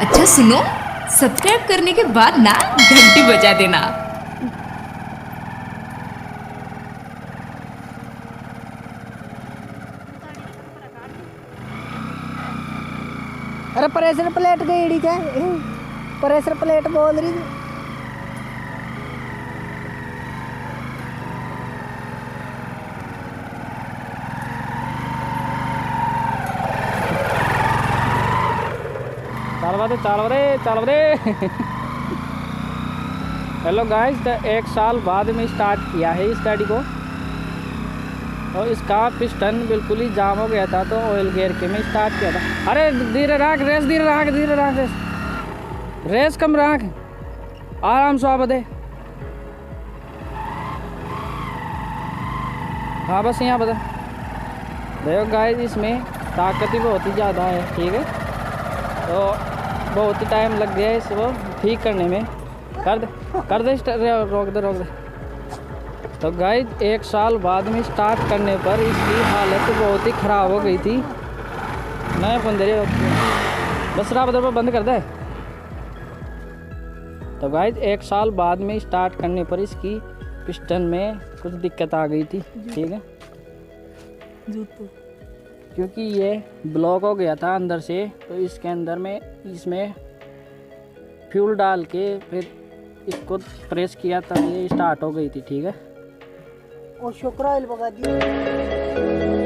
अच्छा सुनो, सब्सक्राइब करने के बाद ना घंटी बजा देना। अरे प्रेशर प्लेट गई क्या? प्रेशर प्लेट बोल रही थी। चल रे। हेलो गाइस, तो 1 साल बाद में स्टार्ट किया है इस गाड़ी को। और इसका पिस्टन बिल्कुल ही जाम हो गया था, तो ऑयल गियर के में स्टार्ट किया था। अरे धीरे रख रेस, धीरे रख रेस कम रख, आराम से आप दे। हाँ बस यहाँ बता। देखो गाइस, इसमें ताकत ही बहुत ही ज़्यादा है, ठीक है। तो बहुत ही टाइम लग गया इसको ठीक करने में। कर दे रोक दे। तो गाइस 1 साल बाद में स्टार्ट करने पर इसकी हालत बहुत ही ख़राब हो गई थी। नए बंदे बस रहा बंद कर दे। तो गाइस 1 साल बाद में स्टार्ट करने पर इसकी पिस्टन में कुछ दिक्कत आ गई थी, ठीक है। क्योंकि ये ब्लॉक हो गया था अंदर से, तो इसके अंदर में इसमें फ्यूल डाल के फिर इसको प्रेस किया तब ये स्टार्ट हो गई थी, ठीक है। और शुक्र ऑयल लगा दिया।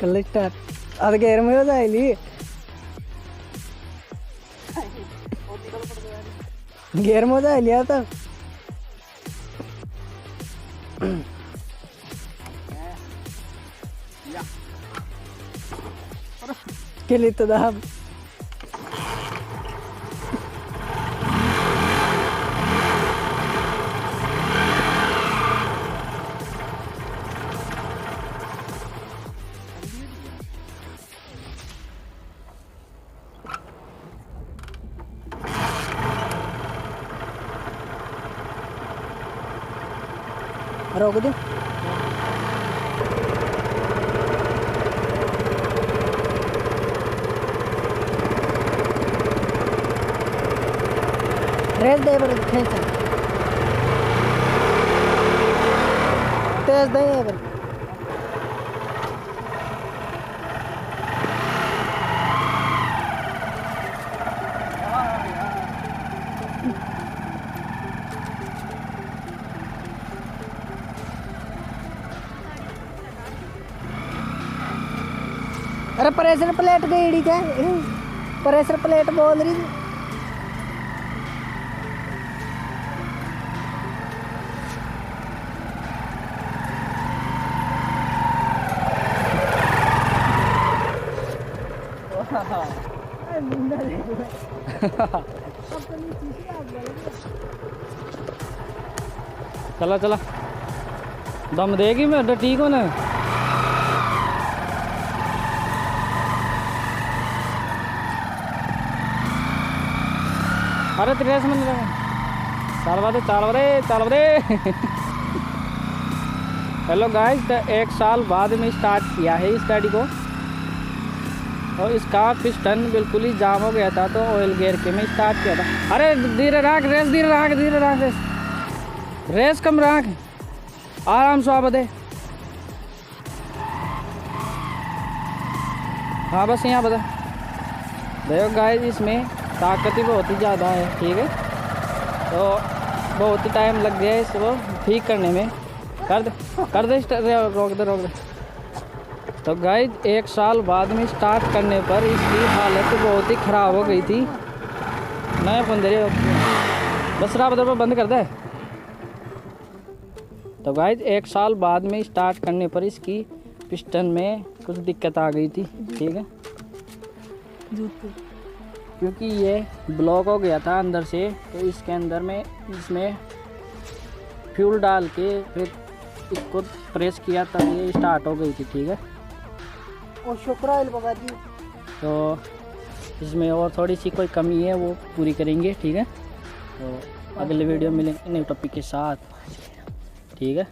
कलेक्टर ಅದು ಗೇರ್ में होता है ली गेर में होता है लिया था के लिए तो दाब रोक दो रेस दे पर खींच तेज दे पर अरे प्रेशर प्लेट गई क्या प्रेशर प्लेट बोल रही थी चला चला दम देगी मैं तो ठीक हो ना अरे तो रेस में चाल बरे हेलो गाइस, तो 1 साल बाद में स्टार्ट किया है इस गाड़ी को और इसका पिस्टन बिल्कुल ही जाम हो गया था तो ऑयल गियर के में स्टार्ट किया था। अरे धीरे रख रेस, धीरे रख रेस कम रख, आराम से बदे। हाँ बस यहाँ बता देखो गाइस, इसमें ताकत ही बहुत ही ज़्यादा है, ठीक है। तो बहुत ही टाइम लग गया है इसको ठीक करने में। कर दे रोक दे। तो गाइस 1 साल बाद में स्टार्ट करने पर इसकी हालत बहुत ही ख़राब हो गई थी। नए बंदे बस पर बंद कर दे। तो गाइस 1 साल बाद में स्टार्ट करने पर इसकी पिस्टन में कुछ दिक्कत आ गई थी, ठीक है, क्योंकि ये ब्लॉक हो गया था अंदर से। तो इसके अंदर में इसमें फ्यूल डाल के फिर इसको प्रेस किया तब ये स्टार्ट हो गई थी, ठीक है। और शुक्र बाबा जी। तो इसमें और थोड़ी सी कोई कमी है वो पूरी करेंगे, ठीक है। तो अगले वीडियो मिलेंगे नए टॉपिक के साथ, ठीक है।